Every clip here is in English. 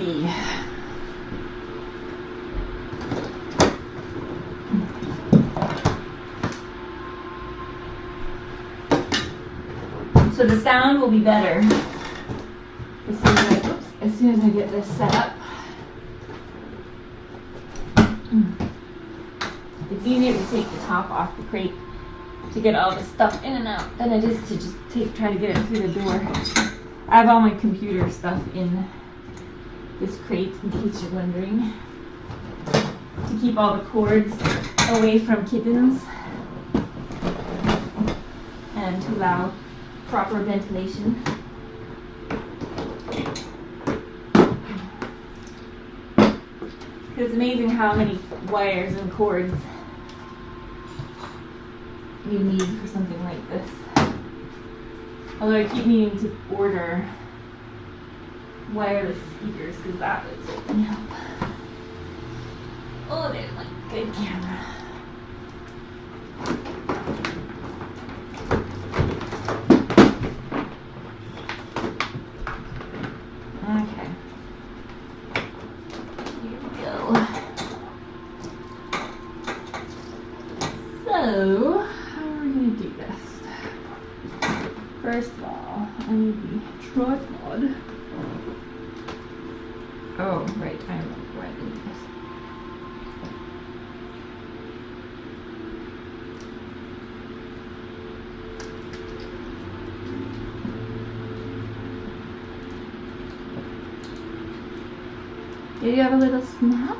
see. So the sound will be better as soon as I get this set up. It's easier to take the top off the crate to get all the stuff in and out than it is to just try to get it through the door. I have all my computer stuff in this crate, in case you're wondering, to keep all the cords away from kittens and to allow proper ventilation. It's amazing how many wires and cords you need for something like this. Although I keep needing to order wireless speakers because that would certainly help. Oh, there's my good camera. Okay. Here we go. So, how are we going to do this? First of all, I need the tripod. Oh, right, I remember where I did this. Did you have a little snack?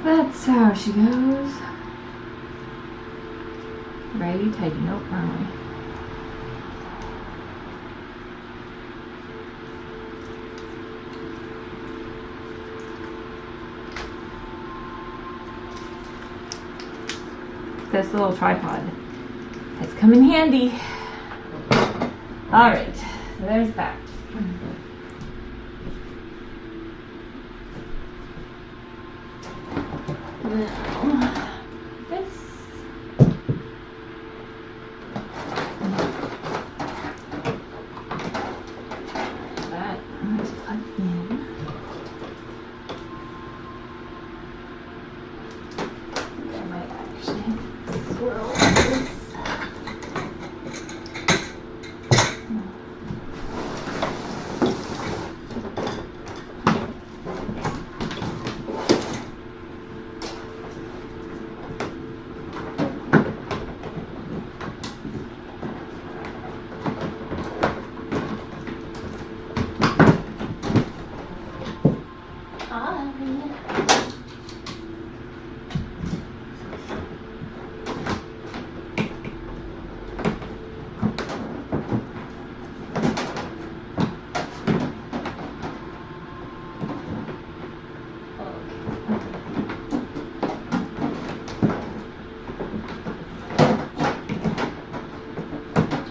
That's how she goes. Righty tighty, nope, wrong way. This little tripod has come in handy. Alright, so there's that. Now, this. That is plugged in. I might actually swirl this.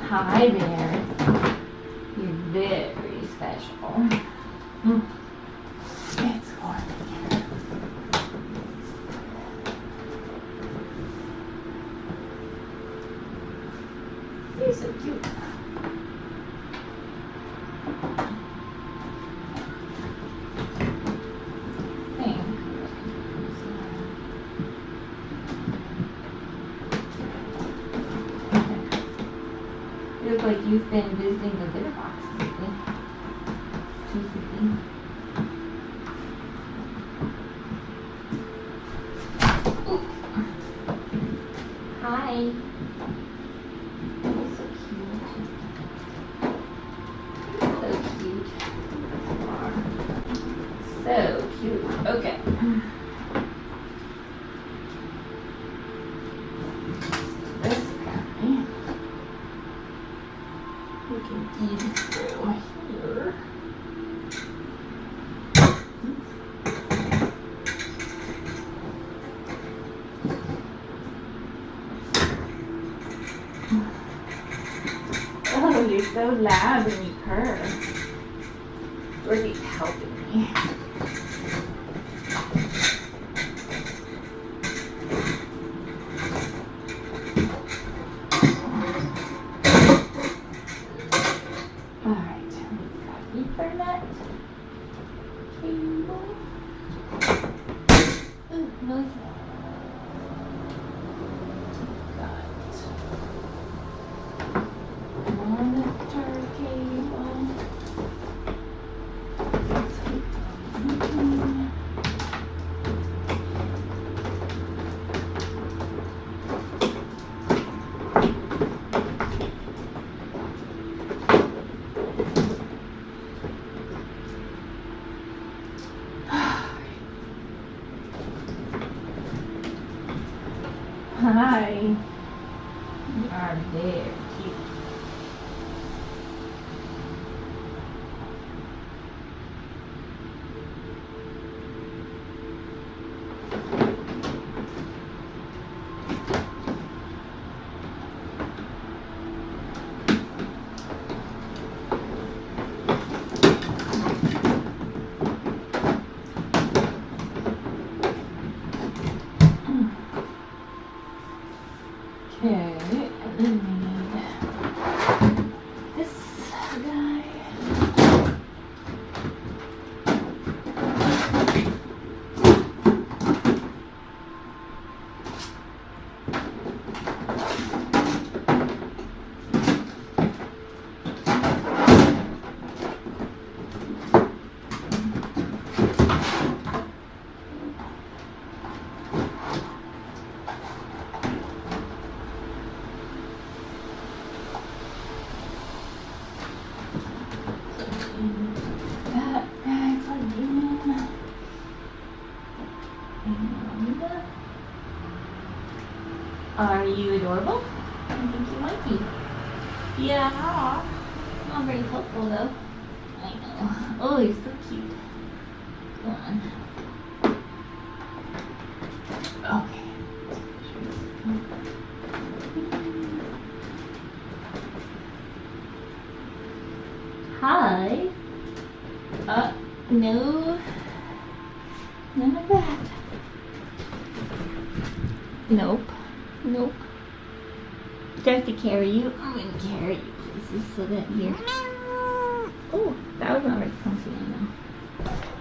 Hi there. You're very special. It's warm in here. You're so cute. You look like you've been visiting the litter box lately. Hi. You're so cute. So cute. So cute. Okay. This guy. We can ease through here. so loud when you purr. Dorothy's helping me. Alright, we've got Ethernet cable. Ooh, noise. Monitor cable. Hi. You are very cute. Okay, and then we need this guy. That guy plugged in. And are you adorable? I think you might be. Yeah. Not very helpful though. I know. Oh, you're so cute. Go on. Okay. Hi. No. None of that. Nope. Nope. Do I have to carry you? I'm gonna carry you places so that you're... Oh, that was not very comfy, I know.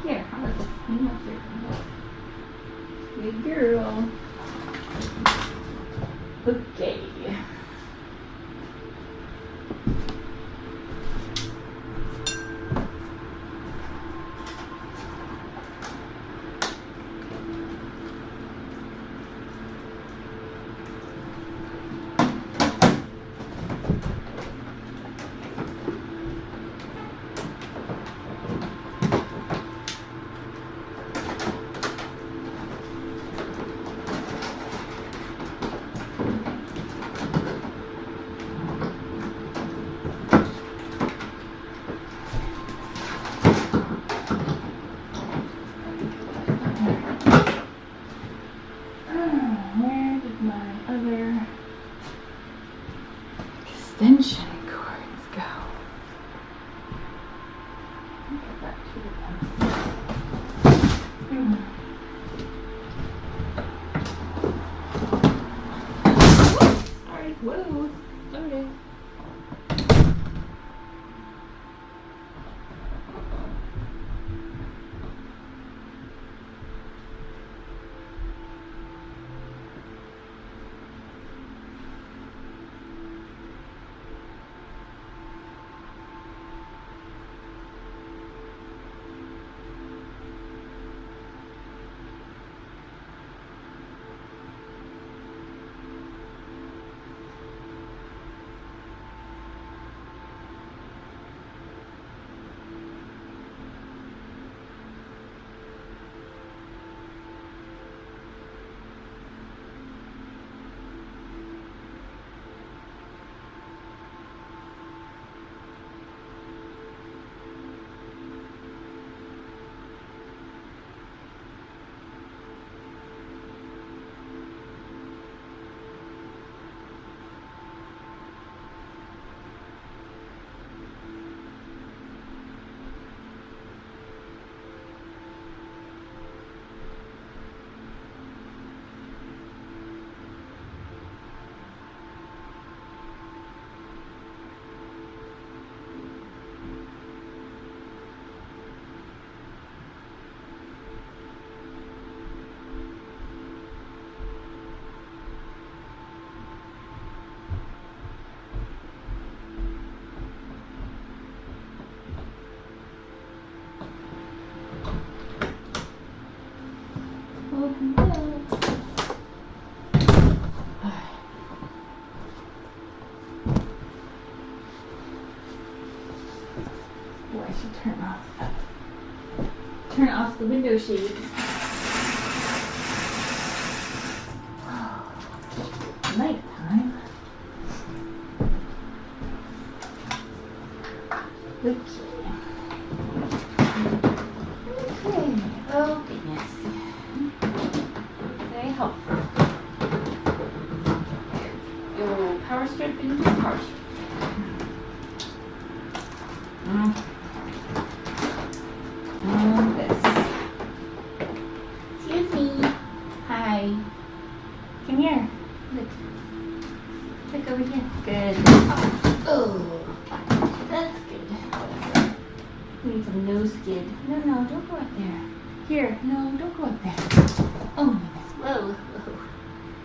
Here, how about this? Hang up here. Good girl. Okay. Open it up. Oh, I should turn off the window shades. Nighttime. Okay. Oh goodness. Very helpful. Your power strip into power strip. This. Excuse me. Hi. Come here. Look. Look over here. Good. Oh. That's good. We need some nose skid. No, don't go up there. Here. No, don't go up there. Oh my goodness. Whoa.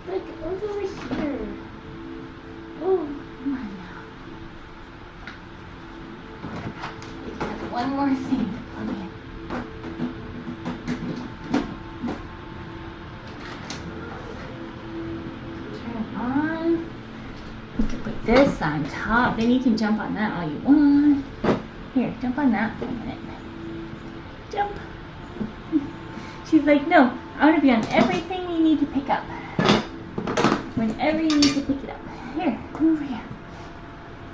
Look, look over here. Oh, come on now. We have one more thing to plug in. Turn it on. You can put this on top. Then you can jump on that all you want. Here, jump on that for a minute. Jump. She's like, no, I want to be on everything you need to pick up. Whenever you need to pick it up. Here, come over here.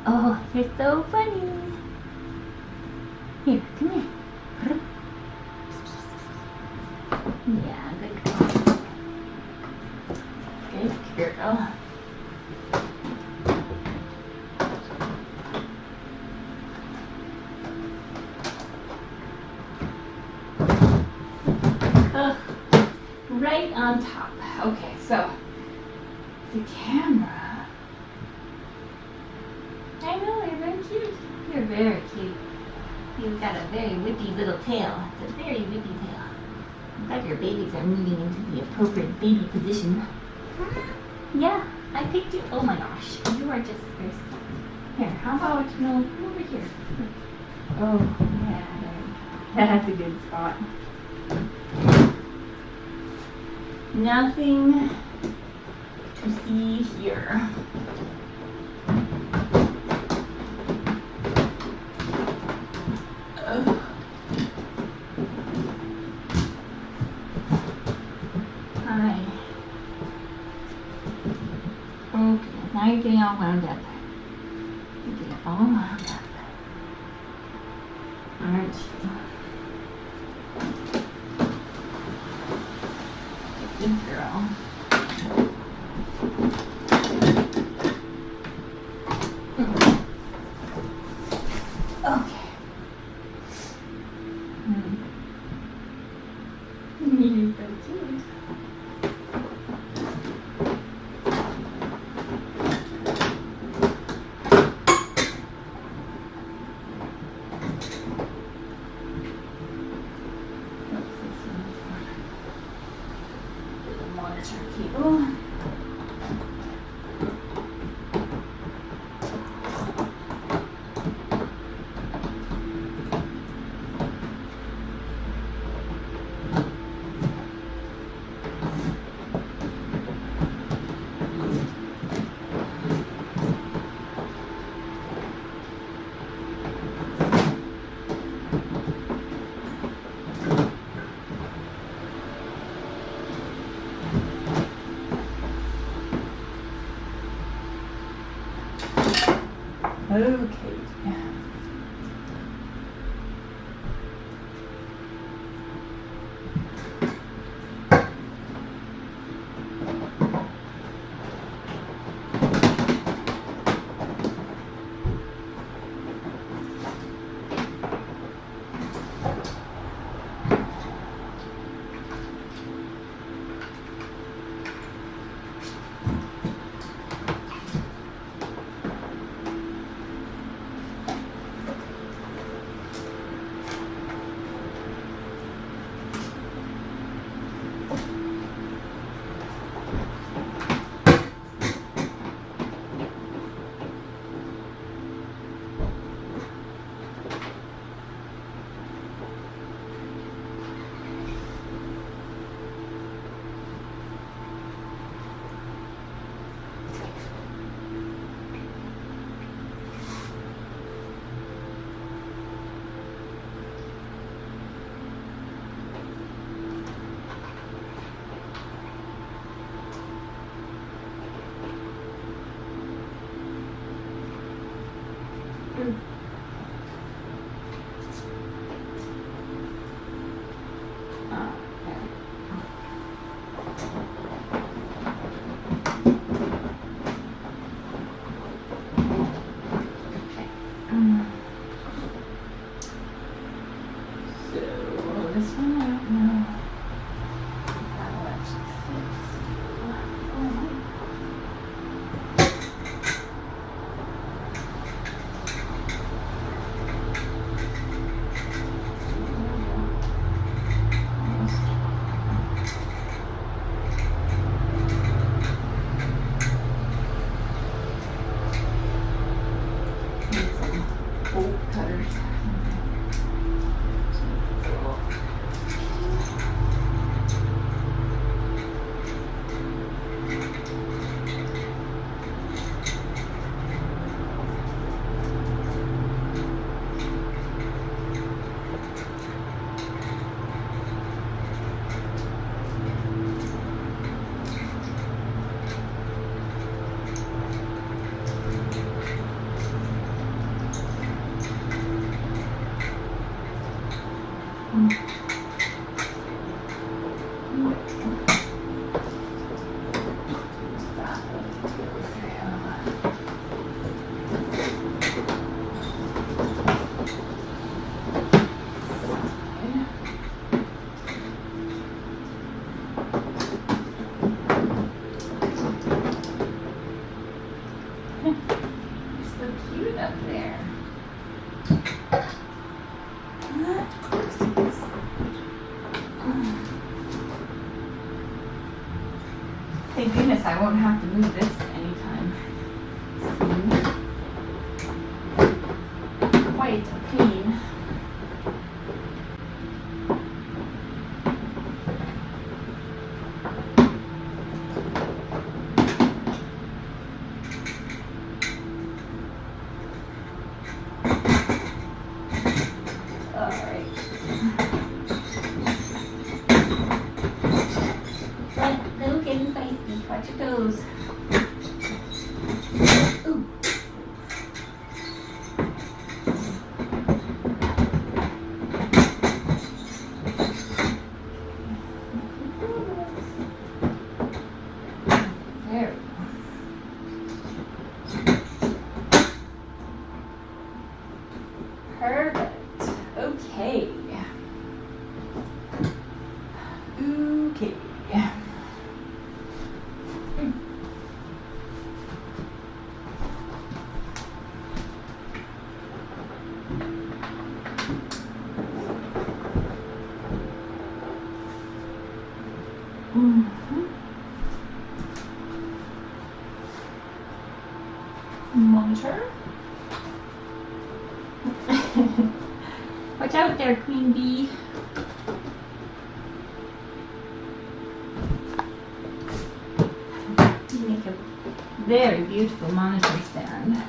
Oh, you're so funny. Here, come here. Yeah, good girl. Good girl. Right on top. Okay, so the camera. I know, you're very cute. You're very cute. You've got a very whippy little tail. It's a very whippy tail. I'm glad your babies are moving into the appropriate baby position. Yeah, I picked you. Oh my gosh, you are just very sweet. Here, how about no, come over here. Oh, yeah, that's a good spot. Nothing to see here. Hi. Okay, now you're getting all wound up. You're getting all wound up. Aren't you? Good girl. Okay. You're so cute. Cable. Okay. Thank goodness I won't have to move this anytime soon. Quite a pain. Watch your toes. Ooh. There we go. Perfect. Okay. Okay. Monitor. Watch out there, queen bee. You make a very beautiful monitor stand.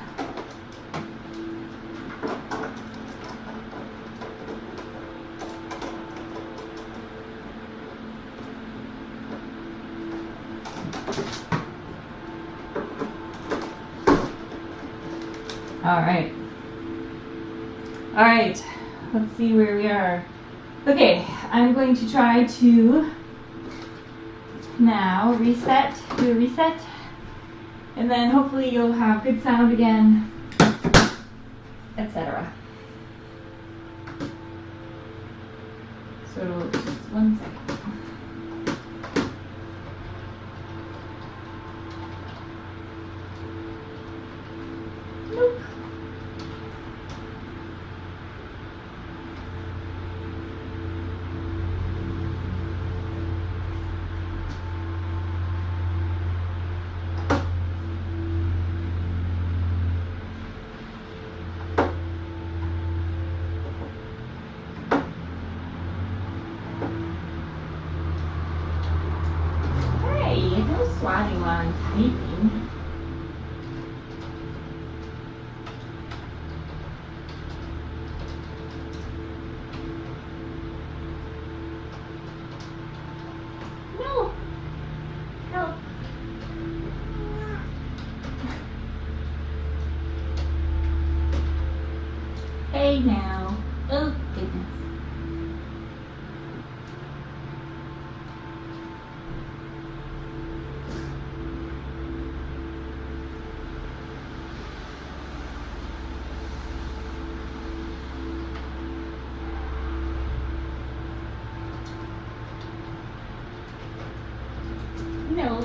All right, let's see where we are. Okay, I'm going to try to now do a reset, and then hopefully you'll have good sound again, etc. So just 1 second. Nope. No swatting while I'm typing. No. Help. Hey now. Oh goodness. No.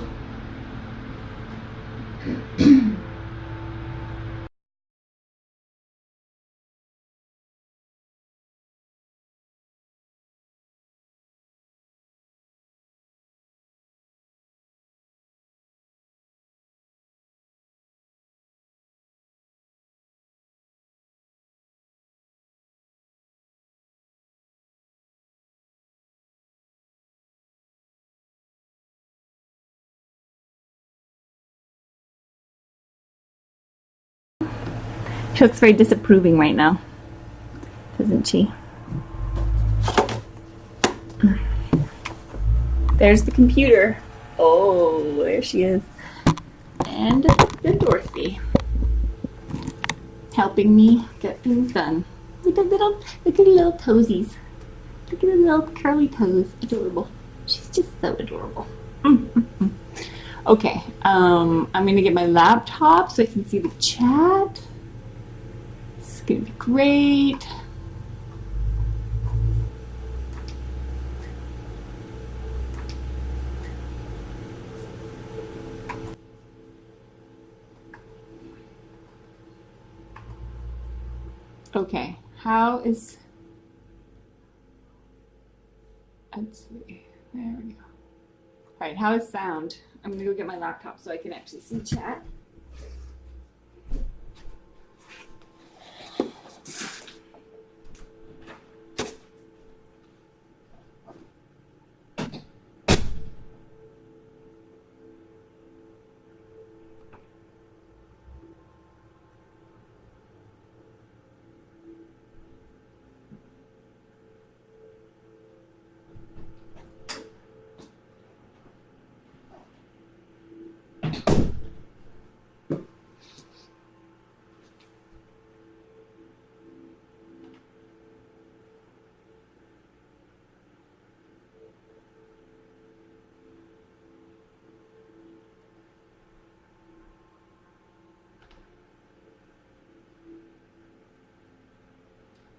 She looks very disapproving right now, doesn't she? There's the computer. Oh, there she is. And there's Dorothy, helping me get things done. Look at the little toesies. Look at the little curly toes. Adorable. She's just so adorable. Okay, I'm gonna get my laptop so I can see the chat. It's gonna be great. Okay, how is, let's see, there we go. All right, how is sound? I'm gonna go get my laptop so I can actually see chat.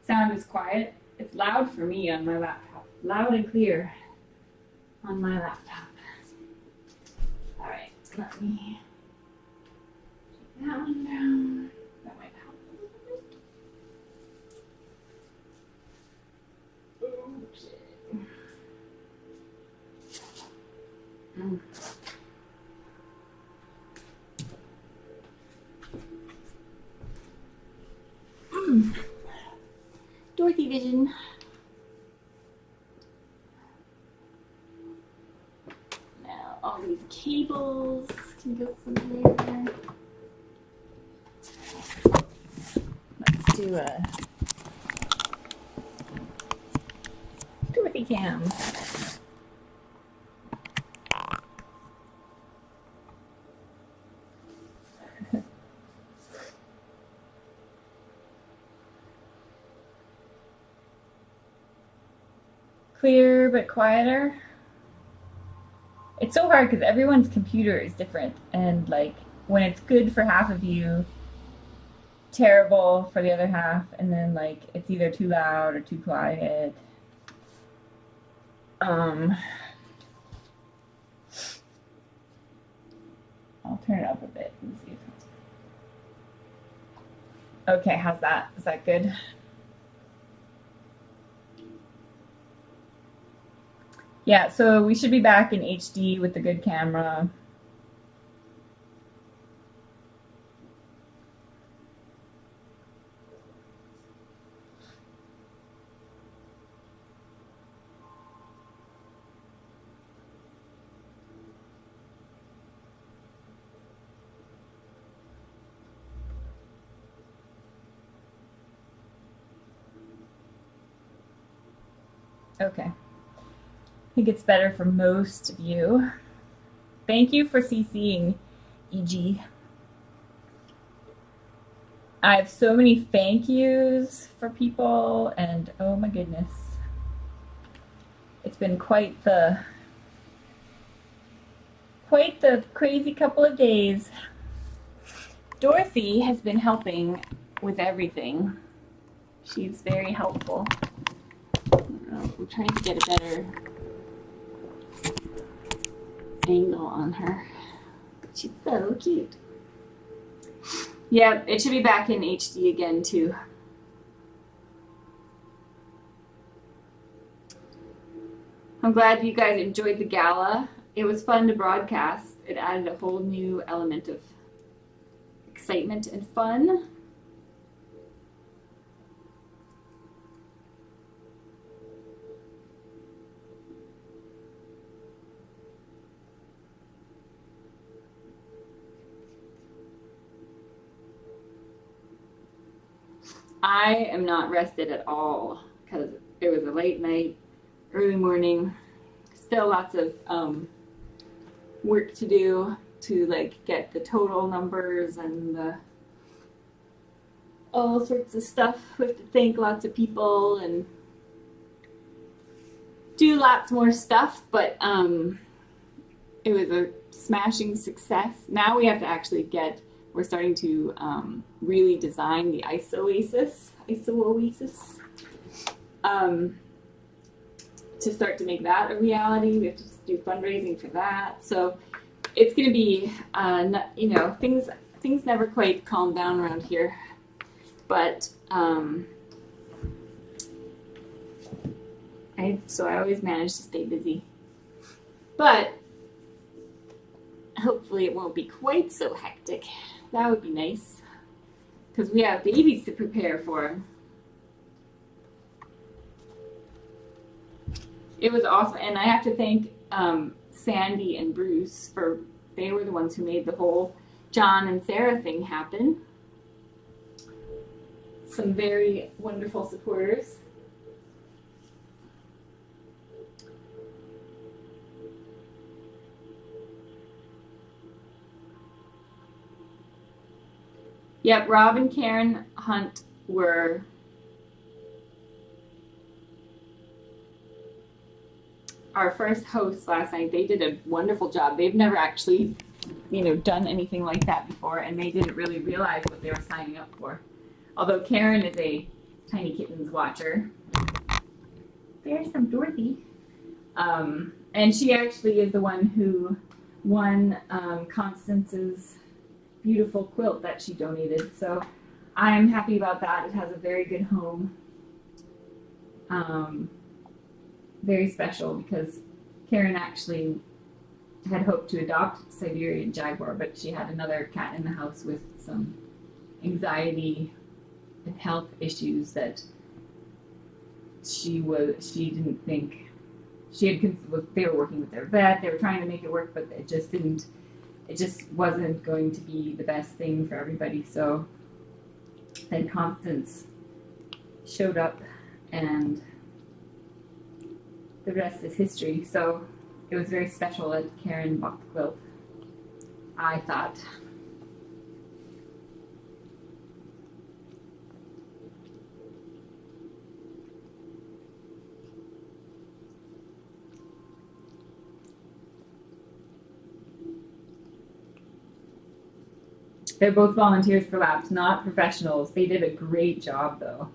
Sound is quiet. It's loud for me on my laptop. Loud and clear on my laptop. All right, let me take that one down. That might help a little bit. Okay. Dorothy vision. Now all these cables can go somewhere. Let's do a Dorothy cam. Clear but quieter. It's so hard because everyone's computer is different, and like when it's good for half of you, terrible for the other half, and then like it's either too loud or too quiet. I'll turn it up a bit and see if it's okay. How's that? Is that good? Yeah, so we should be back in HD with the good camera. Okay. I think it's better for most of you. Thank you for CCing, EG. I have so many thank yous for people, and oh my goodness. It's been quite the crazy couple of days. Dorothy has been helping with everything. She's very helpful. I'm trying to get a better angle on her. She's so cute. Yeah, it should be back in HD again too. I'm glad you guys enjoyed the gala. It was fun to broadcast. It added a whole new element of excitement and fun. I am not rested at all because it was a late night, early morning, still lots of work to do to like get the total numbers and the all sorts of stuff. We have to thank lots of people and do lots more stuff, but it was a smashing success. Now we have to actually we're starting to really design the ISO Oasis, to start to make that a reality. We have to do fundraising for that. So it's going to be, you know, things never quite calm down around here. But so I always manage to stay busy. But hopefully it won't be quite so hectic. That would be nice, because we have babies to prepare for. It was awesome, and I have to thank Sandy and Bruce they were the ones who made the whole John and Sarah thing happen. Some very wonderful supporters. Yep, Rob and Karen Hunt were our first hosts last night. They did a wonderful job. They've never actually, done anything like that before, and they didn't really realize what they were signing up for. Although Karen is a Tiny Kittens watcher. There's some Dorothy. And she actually is the one who won Constance's beautiful quilt that she donated. So I'm happy about that. It has a very good home. Very special, because Karen actually had hoped to adopt Siberian Jaguar, but she had another cat in the house with some anxiety and health issues that she didn't think they were working with their vet. They were trying to make it work, but it just wasn't going to be the best thing for everybody. So then Constance showed up, and the rest is history. So it was very special that Karen bought the quilt, I thought. They're both volunteers for laps, not professionals. They did a great job, though.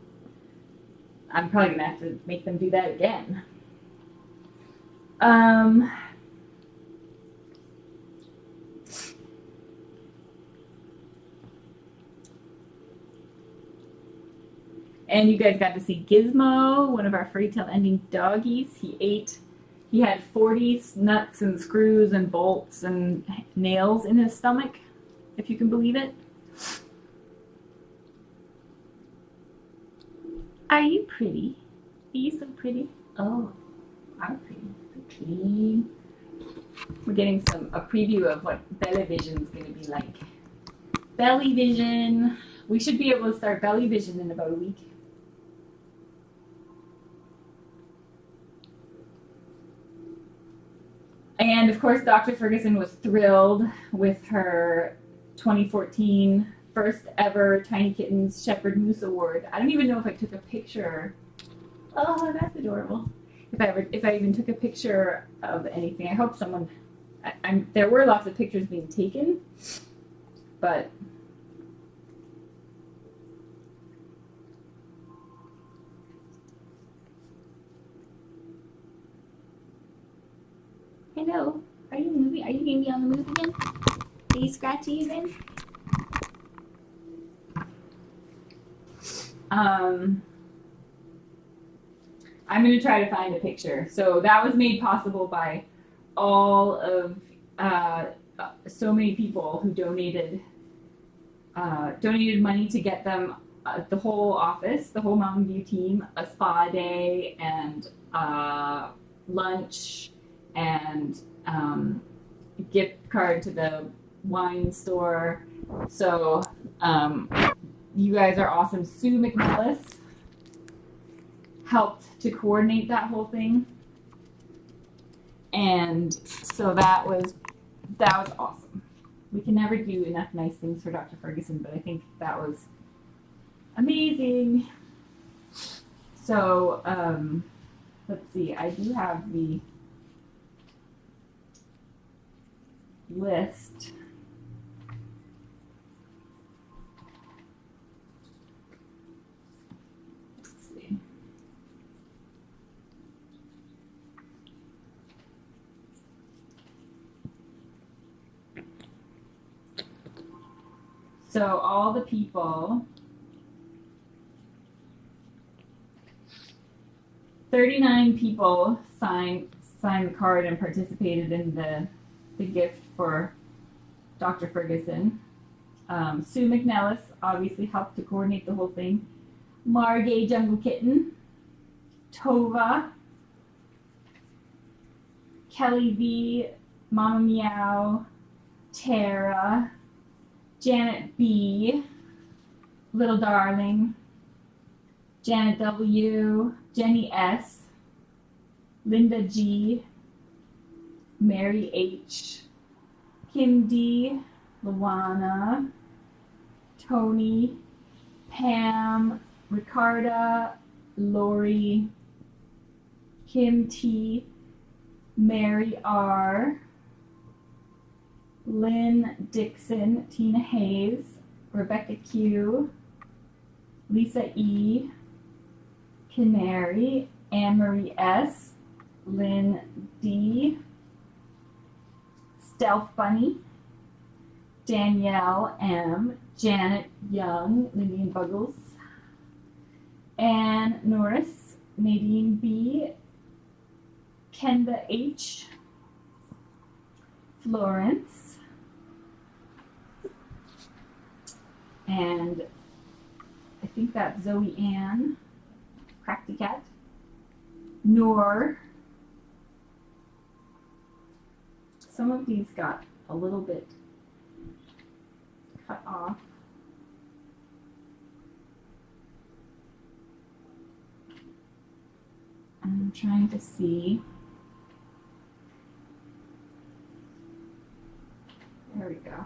I'm probably gonna have to make them do that again. And you guys got to see Gizmo, one of our fairy tale ending doggies. He had 40 nuts and screws and bolts and nails in his stomach, if you can believe it. Are you pretty? Are you so pretty? Oh, I'm pretty. So pretty. We're getting a preview of what Belly Vision's going to be like. Belly Vision. We should be able to start Belly Vision in about a week. And of course, Dr. Ferguson was thrilled with her 2014 first ever Tiny Kittens Shepherd Moose Award. I don't even know if I took a picture. Oh, that's adorable. If I even took a picture of anything. I hope someone. There were lots of pictures being taken, but. Hello. Are you moving? Are you going to be on the move again? Are you scratchy again? I'm going to try to find a picture. So that was made possible by all of so many people who donated money to get them the whole office, the whole Mountain View team, a spa day and lunch and gift card to the wine store. So you guys are awesome. Sue McNellis helped to coordinate that whole thing, and so that was awesome. We can never do enough nice things for Dr. Ferguson, but I think that was amazing. So let's see, I do have the list. So all the people, 39 people signed the card and participated in the gift for Dr. Ferguson. Sue McNellis obviously helped to coordinate the whole thing. Margay Jungle Kitten. Tova. Kelly V. Mama Meow. Tara. Janet B. Little Darling. Janet W. Jenny S. Linda G. Mary H. Kim D. Luana. Tony. Pam. Ricarda. Lori. Kim T. Mary R. Lynn Dixon. Tina Hayes. Rebecca Q. Lisa E. Canary. Anne-Marie S. Lynn D. Stealth Bunny. Danielle M. Janet Young. Lyndian Buggles. Anne Norris. Nadine B. Kenda H. Florence. And I think that's Zoe Ann. Cracky Cat. Noor. Some of these got a little bit cut off. I'm trying to see. There we go.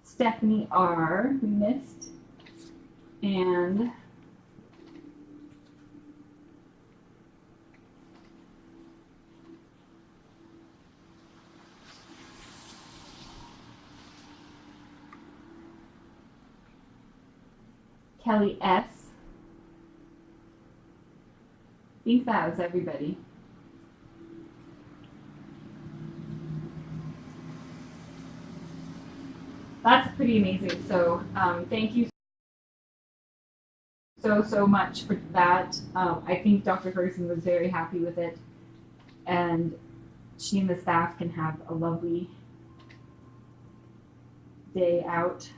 Stephanie R. we missed, and Kelly S. I think that was everybody. That's pretty amazing. So thank you so much for that. I think Dr. Ferguson was very happy with it, and she and the staff can have a lovely day out.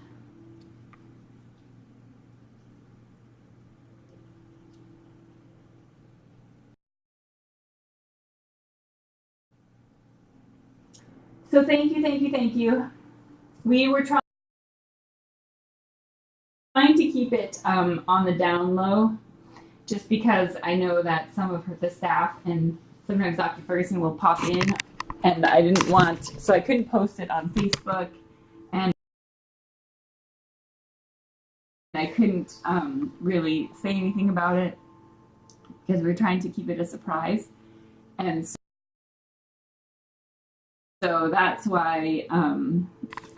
So thank you. We were trying to keep it on the down low, just because I know that some of the staff and sometimes Dr. Ferguson will pop in, and I didn't want, so I couldn't post it on Facebook, and I couldn't really say anything about it because we're trying to keep it a surprise, and so that's why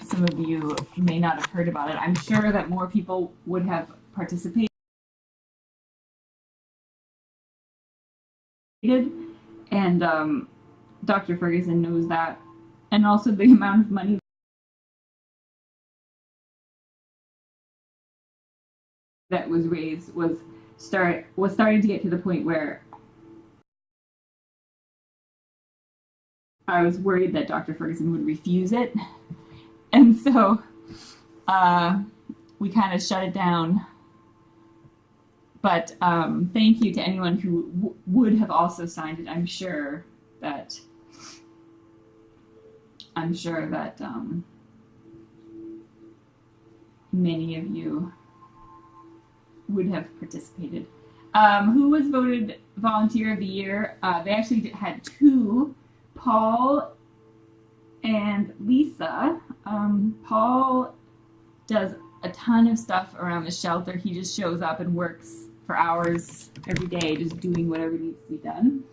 some of you may not have heard about it. I'm sure that more people would have participated, and Dr. Ferguson knows that, and also the amount of money that was raised was starting to get to the point where I was worried that Dr. Ferguson would refuse it, and so we kind of shut it down. But thank you to anyone who would have also signed it. I'm sure that many of you would have participated. Who was voted Volunteer of the Year? They actually had two, Paul and Lisa. Paul does a ton of stuff around the shelter. He just shows up and works for hours every day, just doing whatever needs to be done.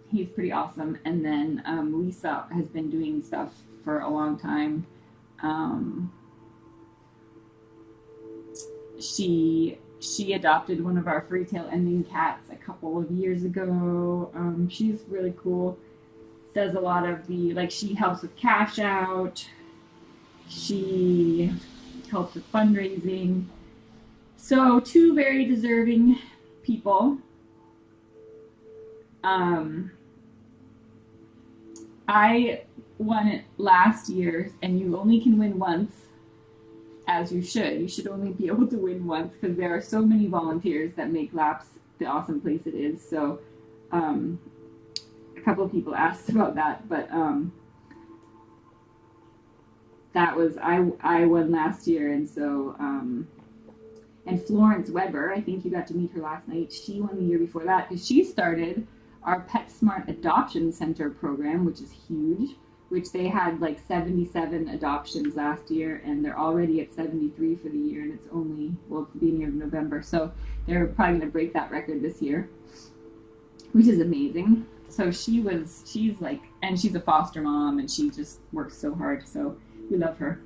He's pretty awesome. And then Lisa has been doing stuff for a long time. She adopted one of our free tail ending cats a couple of years ago. She's really cool. does a lot of the, like, she helps with cash out. She helps with fundraising. So two very deserving people. I won it last year, and you only can win once, as you should. You should only be able to win once because there are so many volunteers that make Laps the awesome place it is. So a couple of people asked about that, but that was, I won last year, and so and Florence Weber, I think you got to meet her last night, she won the year before that because she started our PetSmart Adoption Center program, which is huge, which they had like 77 adoptions last year, and they're already at 73 for the year, and it's only, well, it's the beginning of November, so they're probably going to break that record this year, which is amazing. So she's like, and she's a foster mom, and she just works so hard, so we love her.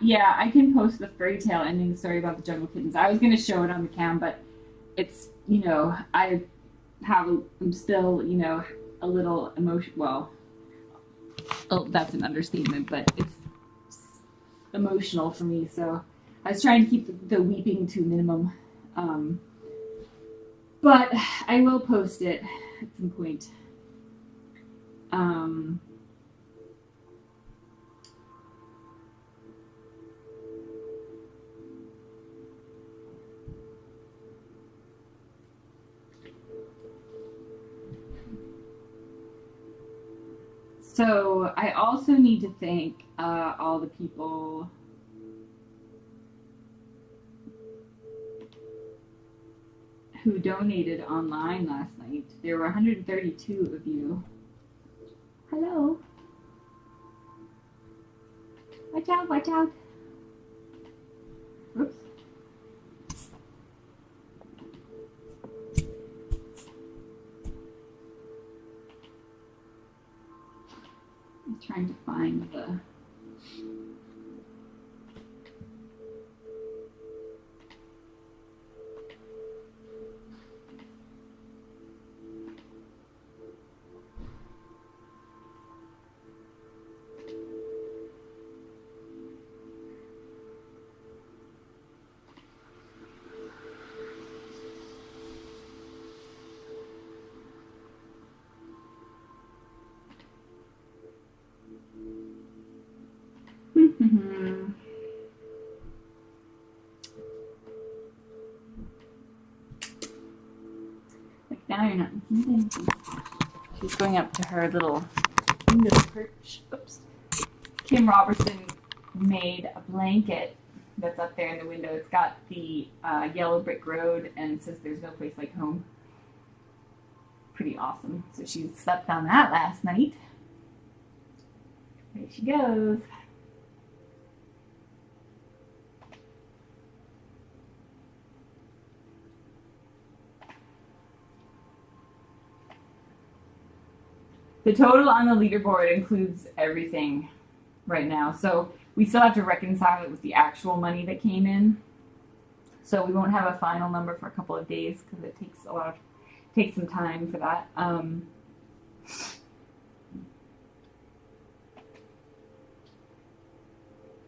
Yeah, I can post the fairy tale ending story about the jungle kittens. I was going to show it on the cam, but it's, you know, I'm still, you know, a little emotional. Well, oh, that's an understatement, but it's emotional for me. So I was trying to keep the weeping to a minimum. But I will post it at some point. So I also need to thank all the people who donated online last night. There were 132 of you. Hello. Watch out, watch out. Oops. I'm trying to find the... Like now you're not. She's going up to her little window perch. Oops. Kim Robertson made a blanket that's up there in the window. It's got the yellow brick road and it says there's no place like home. Pretty awesome. So she slept on that last night. There she goes. The total on the leaderboard includes everything right now. So we still have to reconcile it with the actual money that came in. So we won't have a final number for a couple of days because it takes some time for that.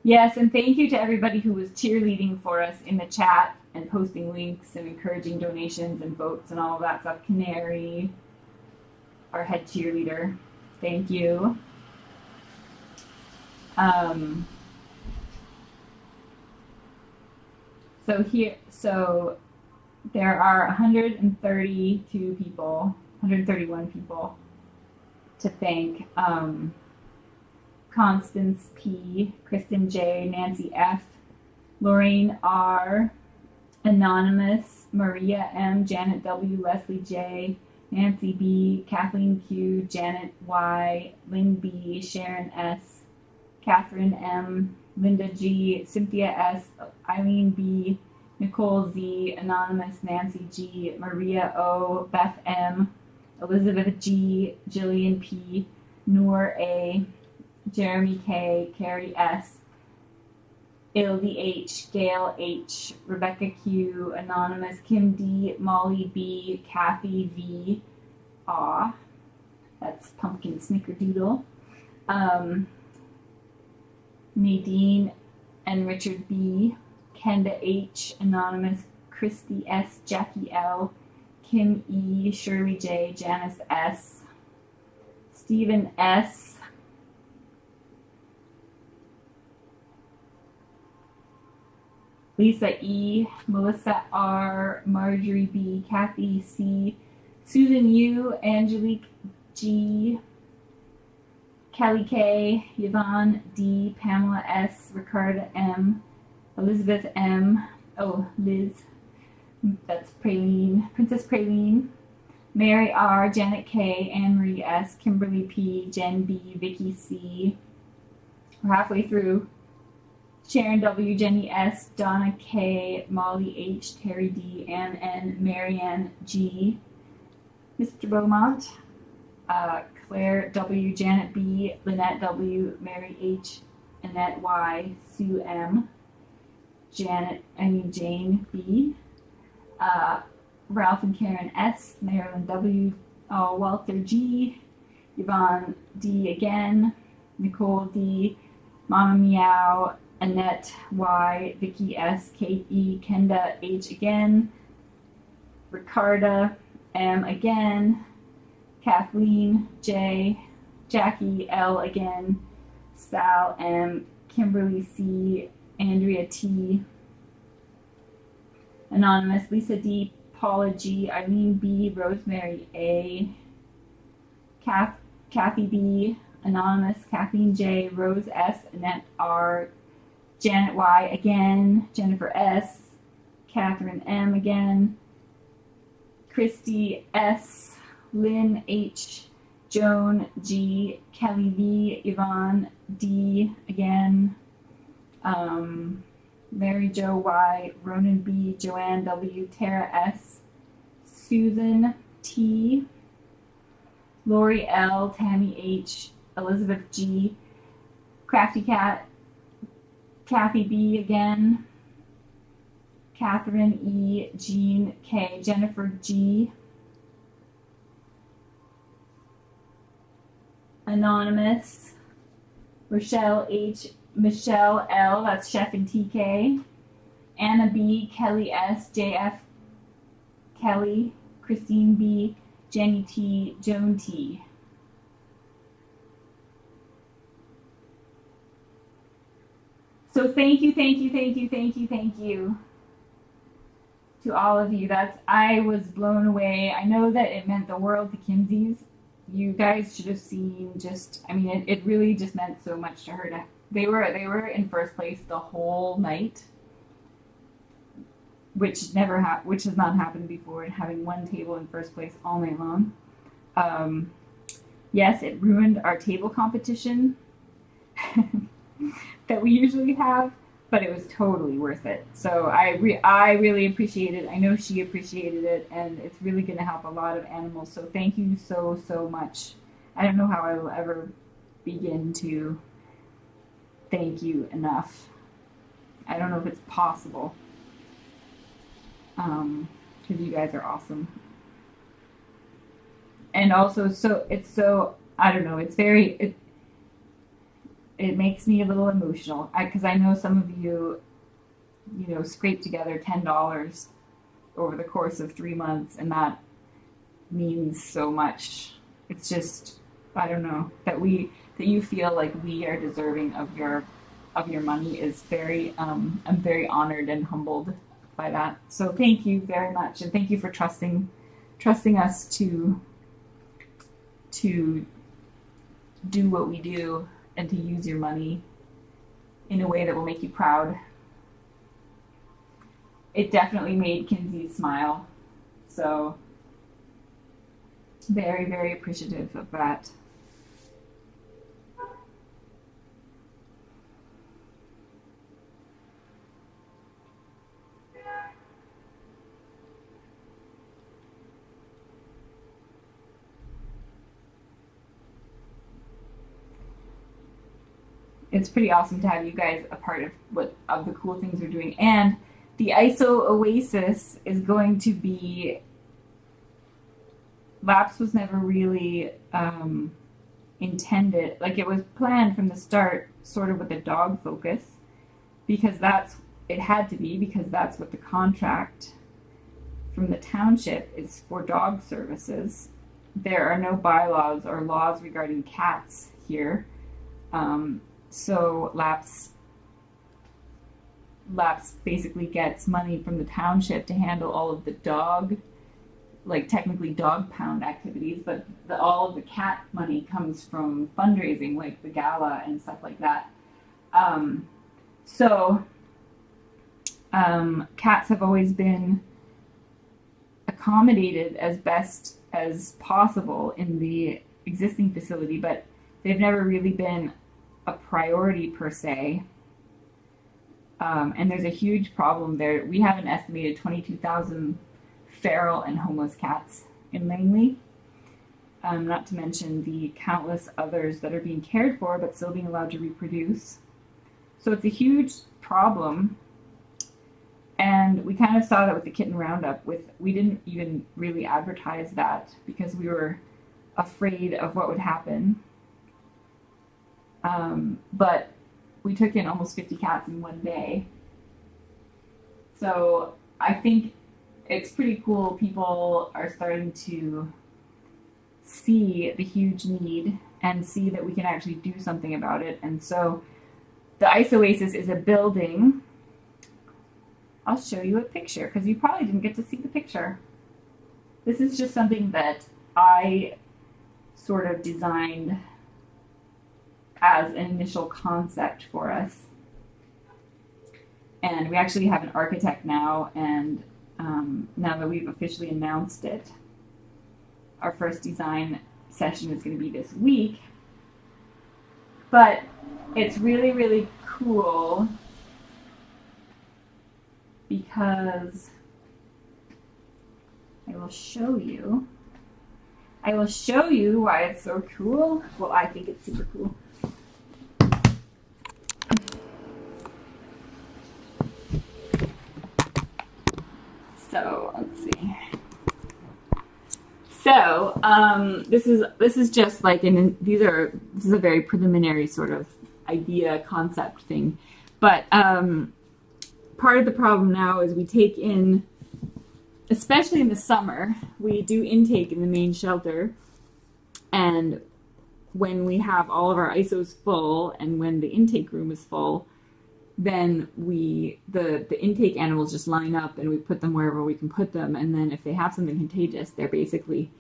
Yes, and thank you to everybody who was cheerleading for us in the chat and posting links and encouraging donations and votes and all of that stuff. Canary, our head cheerleader, thank you. So there are 131 people to thank. Constance P, Kristen J, Nancy F, Lorraine R, Anonymous, Maria M, Janet W, Leslie J, Nancy B, Kathleen Q, Janet Y, Lynn B, Sharon S, Catherine M, Linda G, Cynthia S, Eileen B, Nicole Z, Anonymous, Nancy G, Maria O, Beth M, Elizabeth G, Jillian P, Noor A, Jeremy K, Carrie S, Ildy H, Gail H, Rebecca Q, Anonymous, Kim D, Molly B, Kathy V, Aw, that's Pumpkin Snickerdoodle, Nadine and Richard B, Kenda H, Anonymous, Christy S, Jackie L, Kim E, Shirley J, Janice S, Stephen S, Lisa E, Melissa R, Marjorie B, Kathy C, Susan U, Angelique G, Kelly K, Yvonne D, Pamela S, Ricarda M, Elizabeth M, oh, Liz, that's Praline, Princess Praline, Mary R, Janet K, Anne-Marie S, Kimberly P, Jen B, Vicky C, we're halfway through, Sharon W, Jenny S, Donna K, Molly H, Terry D, Ann N, Marianne G, Mr. Beaumont, Claire W, Janet B, Lynette W, Mary H, Annette Y, Sue M, Jane B, Ralph and Karen S, Marilyn W, Walter G, Yvonne D again, Nicole D, Mama Meow, Annette Y, Vicky S, Kate E, Kenda H again, Ricarda M again, Kathleen J, Jackie L again, Sal M, Kimberly C, Andrea T, Anonymous, Lisa D, Paula G, Eileen B, Rosemary A, Kathy B, Anonymous, Kathleen J, Rose S, Annette R, Janet Y again, Jennifer S, Catherine M again, Christy S, Lynn H, Joan G, Kelly V, Yvonne D again, Mary Jo Y, Ronan B, Joanne W, Tara S, Susan T, Lori L, Tammy H, Elizabeth G, Crafty Cat, Kathy B again, Catherine E, Jean K, Jennifer G, Anonymous, Rochelle H, Michelle L, that's Chef and TK, Anna B, Kelly S, JF Kelly, Christine B, Jenny T, Joan T. So thank you to all of you. I was blown away. I know that it meant the world to Kinsey's. You guys should have seen it really just meant so much to her. They were in first place the whole night, which has not happened before, and having one table in first place all night long. Yes, it ruined our table competition that we usually have, but it was totally worth it. So I really appreciate it. I know she appreciated it, and it's really going to help a lot of animals. So thank you so much. I don't know how I will ever begin to thank you enough. I don't know if it's possible, because you guys are awesome. And also, I don't know, it makes me a little emotional, because I know some of you scrape together $10 over the course of 3 months, and that means so much. It's just, I don't know, that you feel like we are deserving of your money is very, I'm very honored and humbled by that. So thank you very much, and thank you for trusting us to do what we do, and to use your money in a way that will make you proud. It definitely made Kinsey smile. So very, very appreciative of that. it's pretty awesome to have you guys a part of the cool things we're doing. And the ISO Oasis is going to be, Laps was never really intended, like it was planned from the start sort of with a dog focus, because it had to be, because that's what the contract from the township is for dog services. There are no bylaws or laws regarding cats here. So Laps basically gets money from the township to handle all of the dog, like technically dog pound activities, but all of the cat money comes from fundraising, like the gala and stuff like that. Cats have always been accommodated as best as possible in the existing facility, but they've never really been a priority per se. And there's a huge problem there. We have an estimated 22,000 feral and homeless cats in Langley, not to mention the countless others that are being cared for but still being allowed to reproduce. So it's a huge problem, and we kind of saw that with the kitten roundup. We didn't even really advertise that because we were afraid of what would happen. But we took in almost 50 cats in one day. So I think it's pretty cool. People are starting to see the huge need and see that we can actually do something about it. And so the Ice Oasis is a building. I'll show you a picture because you probably didn't get to see the picture. This is just something that I sort of designed as an initial concept for us. And we actually have an architect now, and now that we've officially announced it, our first design session is going to be this week. But it's really, really cool because I will show you why it's so cool. Well, I think it's super cool. So let's see. So this is just like this is a very preliminary sort of idea concept thing, but part of the problem now is we take in, especially in the summer, we do intake in the main shelter, and when we have all of our ISOs full and when the intake room is full, then the intake animals just line up and we put them wherever we can put them, and then if they have something contagious, they're basically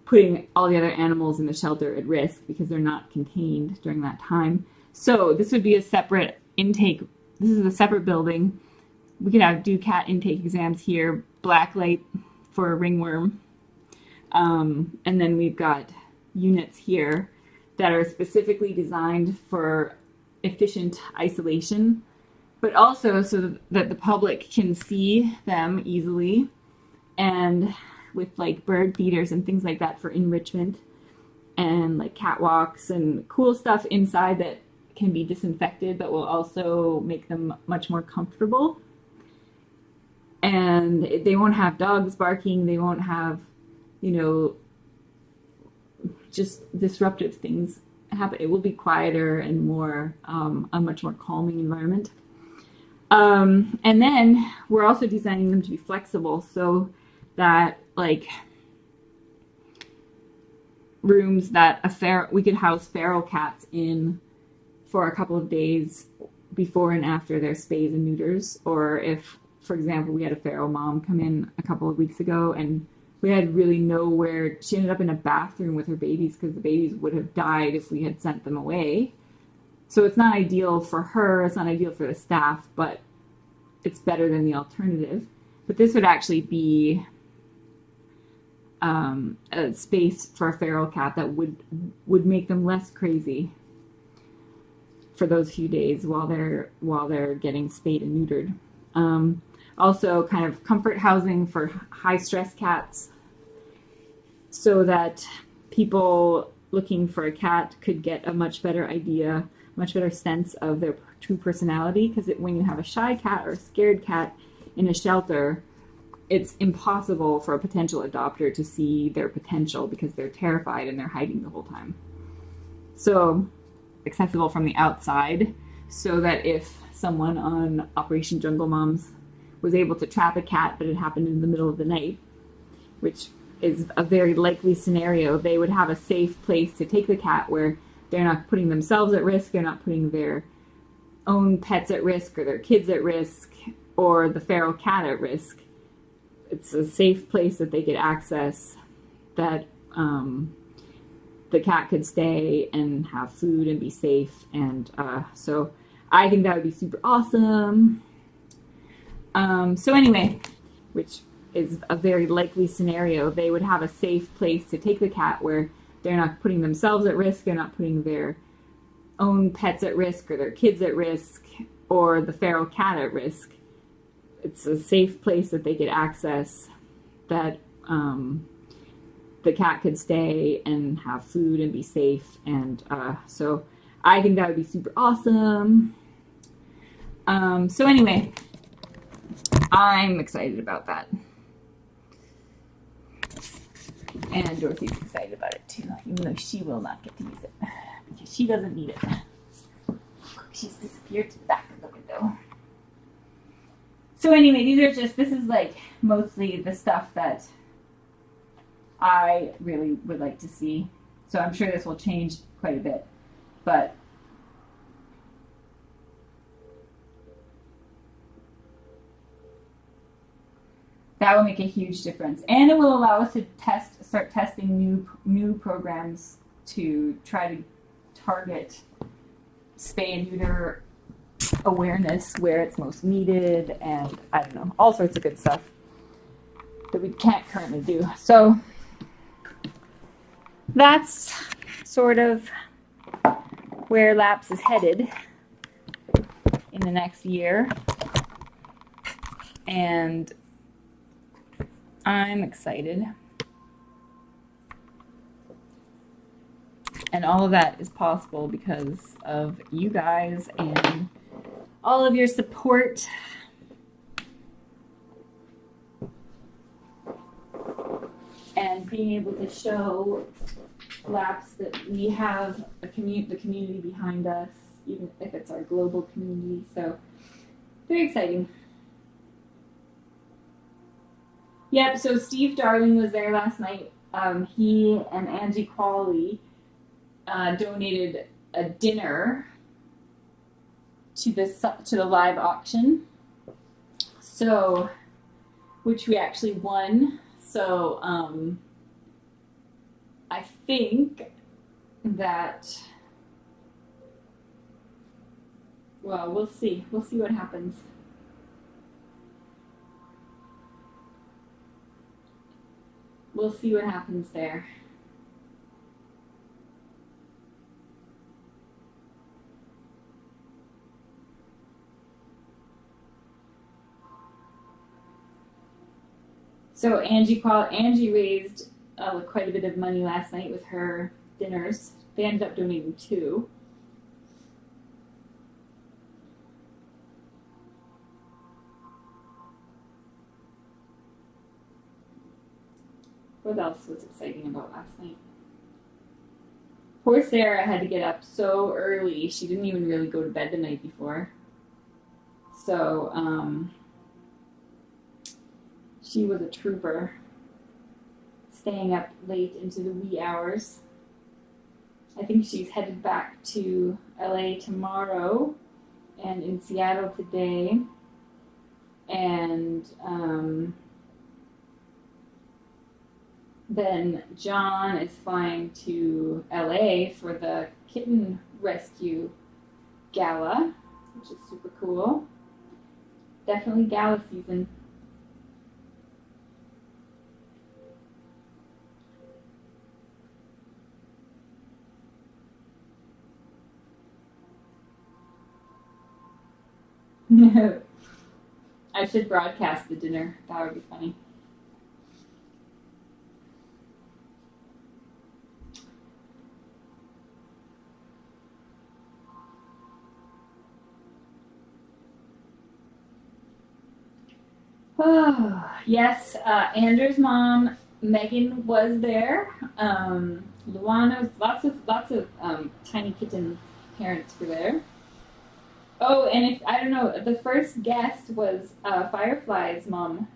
putting all the other animals in the shelter at risk because they're not contained during that time. So this would be a separate intake. This is a separate building. We could do cat intake exams here, black light for a ringworm, and then we've got units here that are specifically designed for efficient isolation, but also so that the public can see them easily, and with like bird feeders and things like that for enrichment, and like catwalks and cool stuff inside that can be disinfected but will also make them much more comfortable. And they won't have dogs barking, they won't have, just disruptive things happen. It will be quieter and more, a much more calming environment. And then we're also designing them to be flexible so that like rooms that we could house feral cats in for a couple of days before and after their spays and neuters. Or if, for example, we had a feral mom come in a couple of weeks ago and we had really nowhere. She ended up in a bathroom with her babies because the babies would have died if we had sent them away. So it's not ideal for her, it's not ideal for the staff, but it's better than the alternative. But this would actually be a space for a feral cat that would make them less crazy for those few days while they're getting spayed and neutered. Also kind of comfort housing for high stress cats so that people looking for a cat could get a much better idea much better sense of their true personality, because when you have a shy cat or a scared cat in a shelter, it's impossible for a potential adopter to see their potential because they're terrified and they're hiding the whole time. So accessible from the outside, so that if someone on Operation Jungle Moms was able to trap a cat, but it happened in the middle of the night, which is a very likely scenario, they would have a safe place to take the cat where they're not putting themselves at risk, they're not putting their own pets at risk or their kids at risk or the feral cat at risk. It's a safe place that they could access, that the cat could stay and have food and be safe. And so I think that would be super awesome. So anyway, which is a very likely scenario, they would have a safe place to take the cat where they're not putting themselves at risk, they're not putting their own pets at risk or their kids at risk or the feral cat at risk. It's a safe place that they could access, that the cat could stay and have food and be safe. And so I think that would be super awesome. So anyway, I'm excited about that. And Dorothy's excited about it too, even though she will not get to use it because she doesn't need it. She's disappeared to the back of the window. So anyway, this is like mostly the stuff that I really would like to see. So I'm sure this will change quite a bit, but that will make a huge difference, and it will allow us to start testing new programs to try to target spay and neuter awareness where it's most needed, and I don't know, all sorts of good stuff that we can't currently do. So that's sort of where LAPS is headed in the next year, and I'm excited. And all of that is possible because of you guys and all of your support. And being able to show LAPS that we have the community behind us, even if it's our global community. So, very exciting. Yep, so Steve Darling was there last night. He and Angie Qualley donated a dinner to the live auction, so which we actually won. So I think that, well, we'll see what happens. We'll see what happens there. So Angie raised quite a bit of money last night with her dinners. They ended up donating 2. What else was exciting about last night? Poor Sarah had to get up so early. She didn't even really go to bed the night before. So, she was a trooper, staying up late into the wee hours. I think she's headed back to LA tomorrow and in Seattle today. And then John is flying to LA for the kitten rescue gala, which is super cool. Definitely gala season. I should broadcast the dinner. That would be funny. Oh, yes, Andrew's mom, Megan, was there. Luana's, lots of tiny kitten parents were there. Oh, and if I don't know, the first guest was Firefly's mom.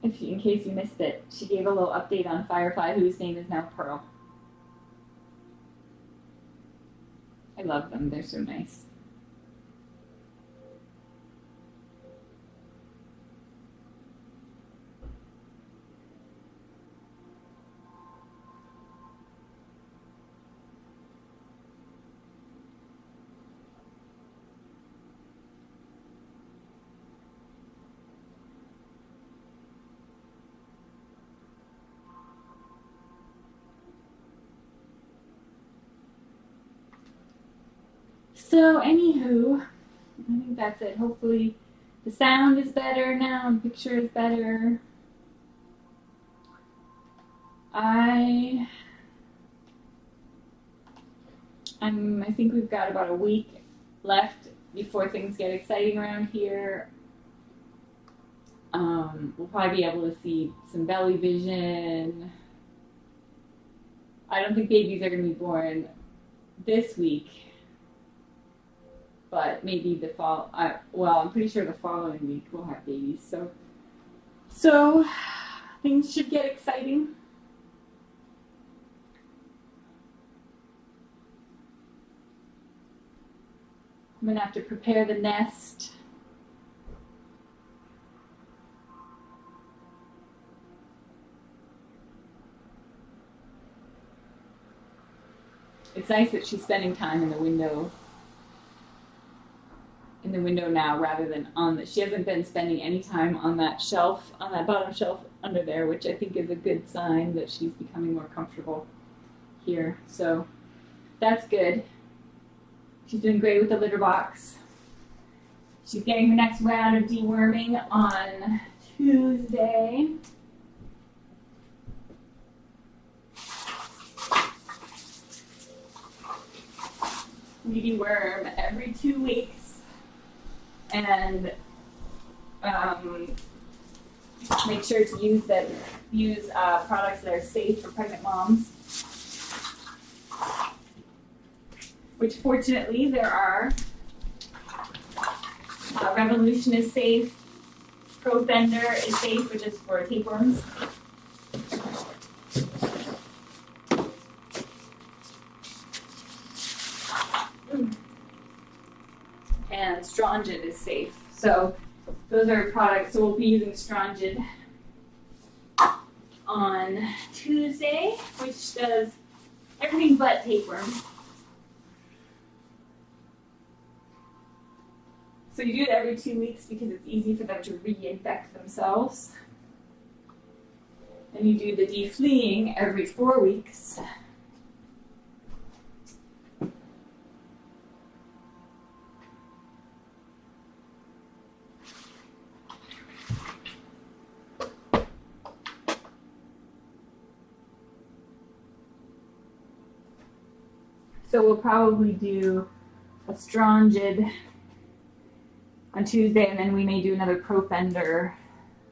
In case you missed it, she gave a little update on Firefly, whose name is now Pearl. I love them; they're so nice. So, anywho, I think that's it. Hopefully, the sound is better now, the picture is better. I think we've got about a week left before things get exciting around here. We'll probably be able to see some belly vision. I don't think babies are going to be born this week, but maybe the fall. Well, I'm pretty sure the following week we'll have babies. So things should get exciting. I'm gonna have to prepare the nest. It's nice that she's spending time in the window now rather than she hasn't been spending any time on that shelf, on that bottom shelf under there, which I think is a good sign that she's becoming more comfortable here. So that's good. She's doing great with the litter box. She's getting her next round of deworming on Tuesday. We deworm every 2 weeks. And make sure to use products that are safe for pregnant moms, which fortunately there are. Revolution is safe. Profender is safe, which is for tapeworms. And Strongid is safe. So those are products. So we'll be using Strongid on Tuesday, which does everything but tapeworms. So you do it every 2 weeks because it's easy for them to reinfect themselves. And you do the defleeing every 4 weeks. So we'll probably do a Strongid on Tuesday, and then we may do another Profender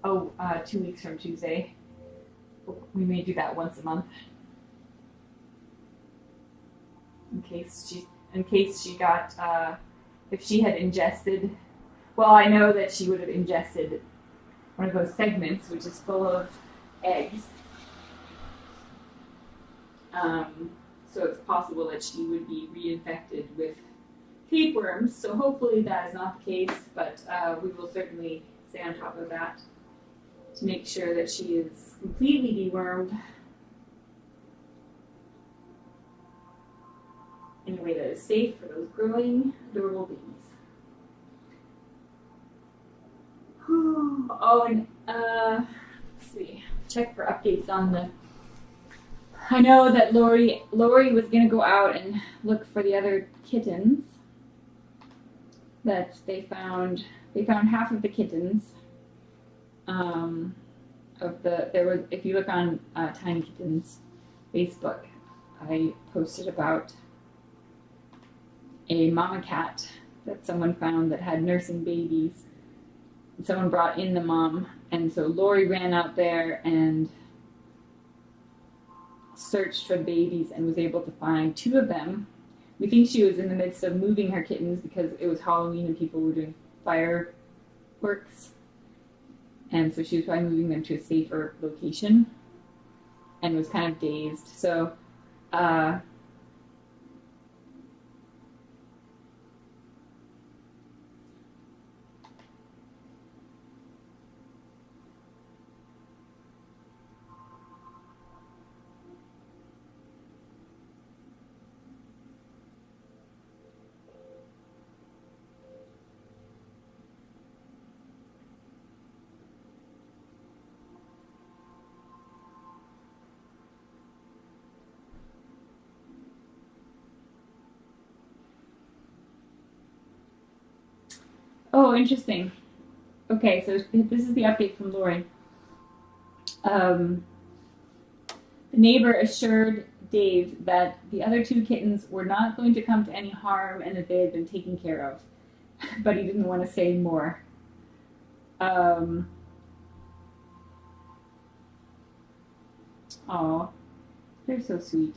2 weeks from Tuesday. We may do that once a month. In case she got, if she had ingested, well, I know that she would have ingested one of those segments, which is full of eggs. So it's possible that she would be reinfected with tapeworms. So hopefully that is not the case, but we will certainly stay on top of that to make sure that she is completely dewormed in a way that is safe for those growing, adorable babies. Oh, and let's see, check for updates on the. I know that Lori was gonna go out and look for the other kittens. That they found half of the kittens. If you look on Tiny Kittens Facebook, I posted about a mama cat that someone found that had nursing babies. And someone brought in the mom, and so Lori ran out there and searched for the babies and was able to find 2 of them. We think she was in the midst of moving her kittens because it was Halloween and people were doing fireworks. And so she was probably moving them to a safer location and was kind of dazed. So, oh, interesting. Okay, so this is the update from Lori. The neighbor assured Dave that the other 2 kittens were not going to come to any harm and that they had been taken care of, but he didn't want to say more. Oh, they're so sweet.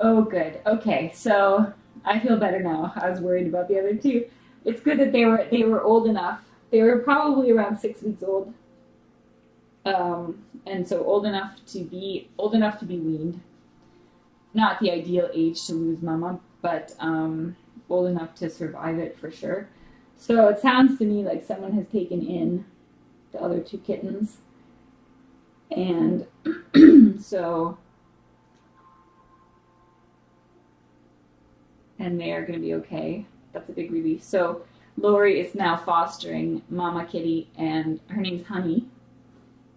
Oh, good. Okay, so I feel better now. I was worried about the other 2. It's good that they were old enough. They were probably around 6 weeks old, and so old enough to be weaned. Not the ideal age to lose mama, but old enough to survive it for sure. So it sounds to me like someone has taken in the other 2 kittens, and so. And they are going to be okay. That's a big relief. So Lori is now fostering Mama Kitty, and her name's Honey,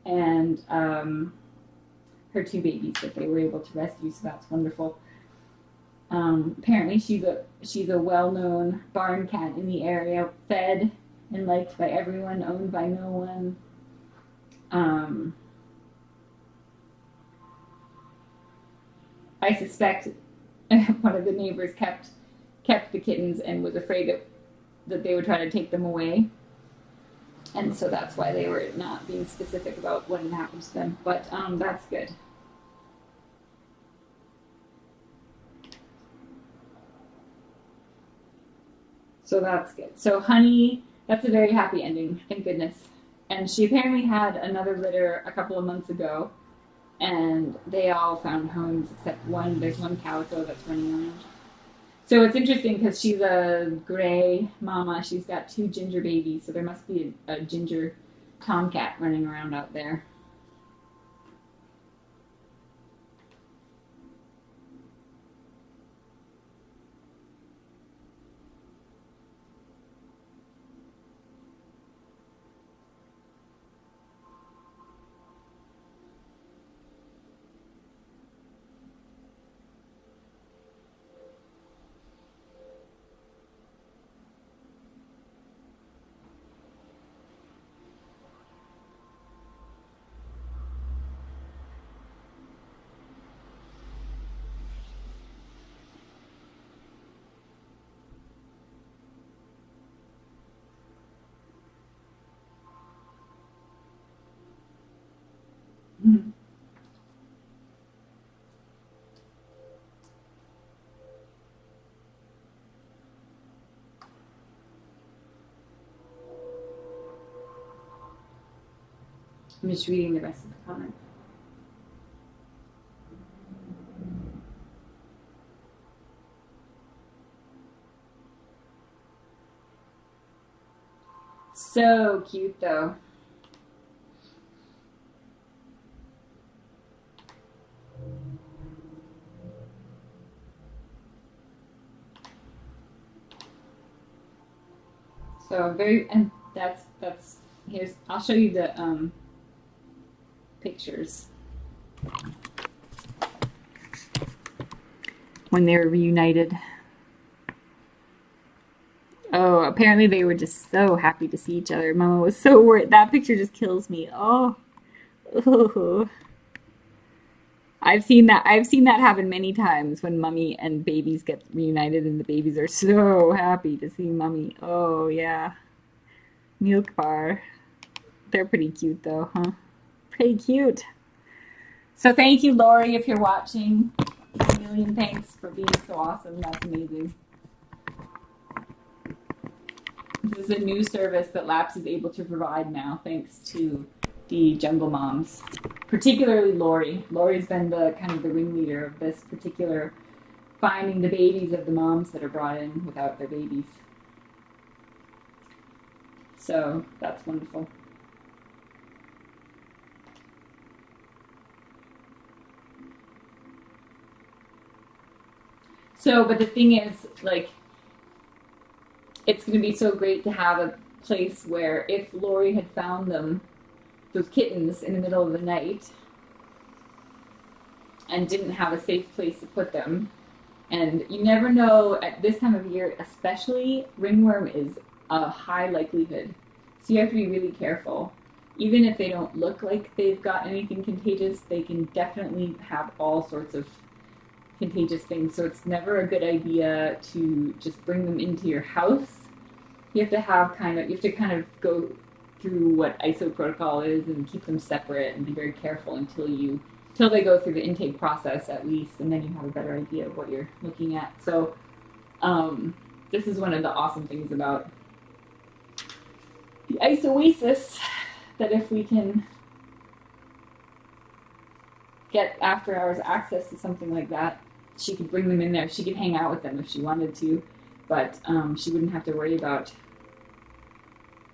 and her 2 babies that they were able to rescue. So that's wonderful. Apparently, she's a well-known barn cat in the area, fed and liked by everyone, owned by no one. I suspect one of the neighbors kept the kittens and was afraid that they would try to take them away, and so that's why they were not being specific about what had happened to them. But that's good. So that's good. So Honey, that's a very happy ending, thank goodness. And she apparently had another litter a couple of months ago, and they all found homes except one. There's one calico that's running around. So it's interesting because she's a gray mama. She's got 2 ginger babies, so there must be a ginger tomcat running around out there. Mm-hmm. I'm just reading the rest of the comment. So cute, though. So and that's here's, I'll show you the pictures when they were reunited. Oh, apparently they were just so happy to see each other. Mama was so worried. That picture just kills me. Oh. I've seen that happen many times when mummy and babies get reunited and the babies are so happy to see mummy. Oh yeah. Milkbar. They're pretty cute though, huh? Pretty cute. So thank you, Lori, if you're watching. A million thanks for being so awesome. That's amazing. This is a new service that Laps is able to provide now, thanks to the Jungle Moms, particularly Lori. Lori's been the kind of the ringleader of this particular finding the babies of the moms that are brought in without their babies. So that's wonderful. So, but the thing is, like, it's going to be so great to have a place where if Lori had found them, those kittens, in the middle of the night and didn't have a safe place to put them, and you never know at this time of year, especially, ringworm is a high likelihood. So you have to be really careful. Even if they don't look like they've got anything contagious, they can definitely have all sorts of contagious things. So it's never a good idea to just bring them into your house. You have to kind of go through what ISO protocol is and keep them separate and be very careful until they go through the intake process at least, and then you have a better idea of what you're looking at. So this is one of the awesome things about the ISO Oasis, that if we can get after hours access to something like that, she could bring them in there. She could hang out with them if she wanted to, but she wouldn't have to worry about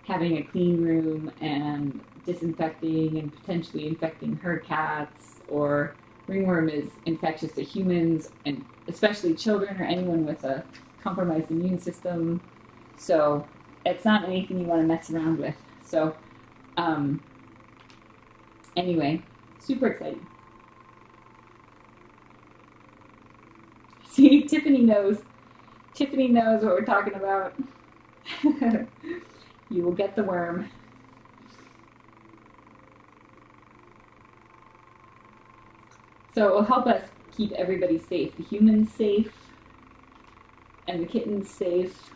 having a clean room and disinfecting and potentially infecting her cats. Or ringworm is infectious to humans, and especially children or anyone with a compromised immune system. So it's not anything you want to mess around with. So anyway, super exciting. See, Tiffany knows what we're talking about. You will get the worm. So it will help us keep everybody safe. The humans safe and the kittens safe.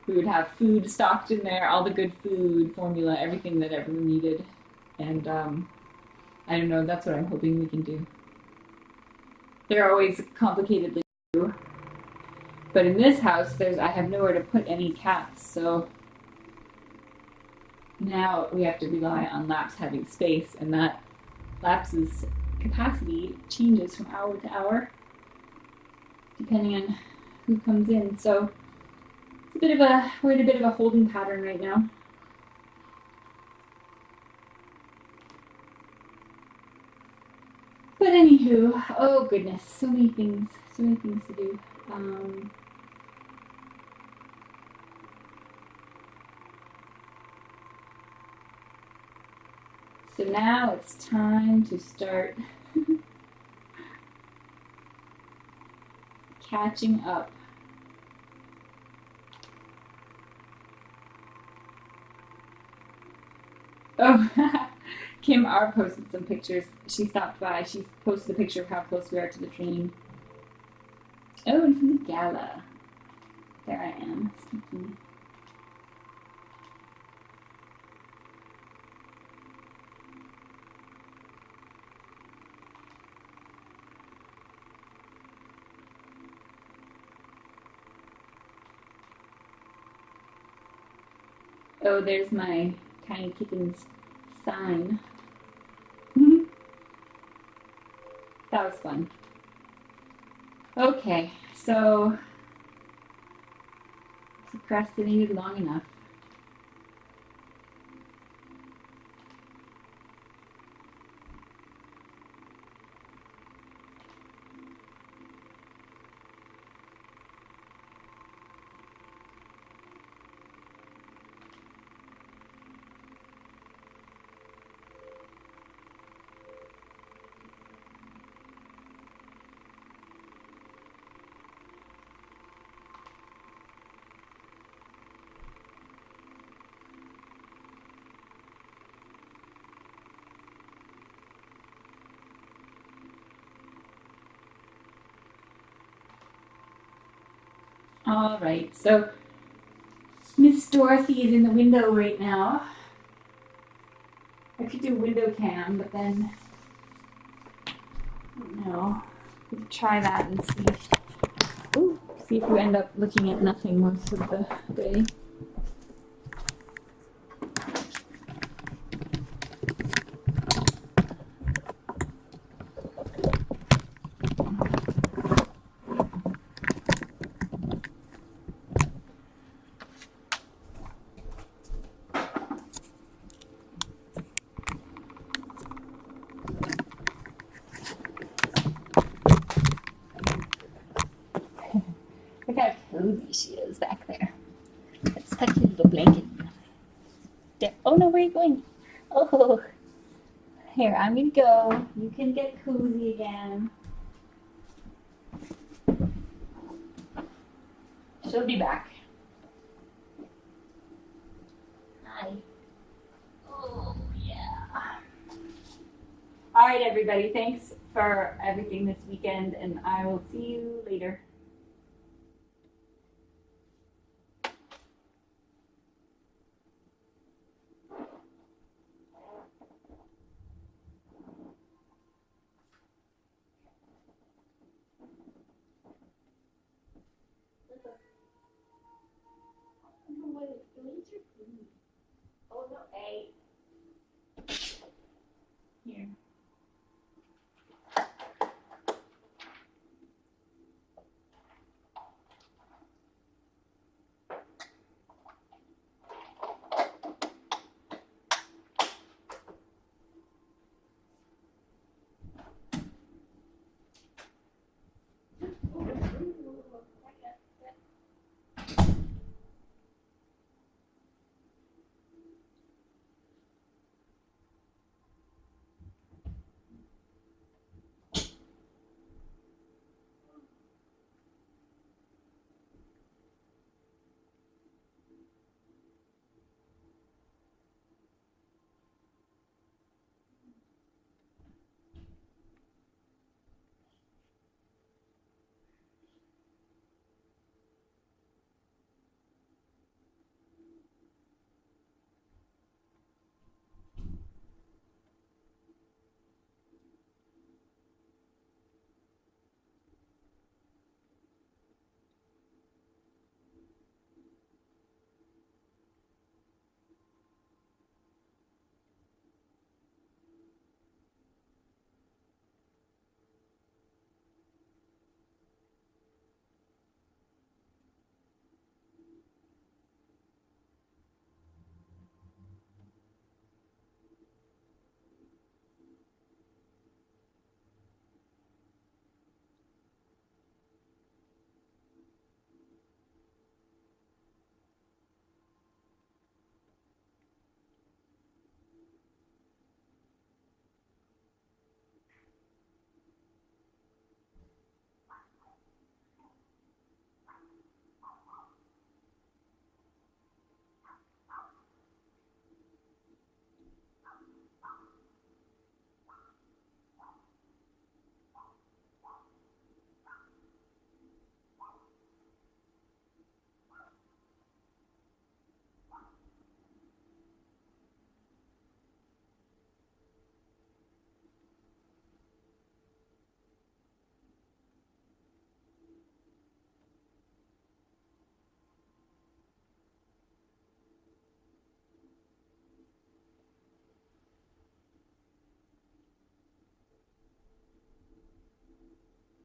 We would have food stocked in there, all the good food, formula, everything that everyone needed. And I don't know, that's what I'm hoping we can do. They're always complicated to do. But in this house, I have nowhere to put any cats, so now we have to rely on Laps having space, and that Laps's capacity changes from hour to hour, depending on who comes in. So we're in a bit of a holding pattern right now. But anywho, oh goodness, so many things to do. So now it's time to start catching up. Oh, Kim R posted some pictures. She stopped by. She posted a picture of how close we are to the train. Oh, and from the gala. There I am, speaking. Oh, there's my tiny kittens sign. That was fun. Okay, so procrastinated long enough. All right, so Miss Dorothy is in the window right now. I could do window cam, but then I don't know. We could try that and see. Ooh, see if we end up looking at nothing most of the day. Look how cozy she is back there. Let's tuck your little blanket in. There. Oh no, where are you going? Oh, here, I'm gonna go. You can get cozy again. She'll be back. Hi. Oh, yeah. All right, everybody. Thanks for everything this weekend, and I will see you later. No, wait, the leaves are green.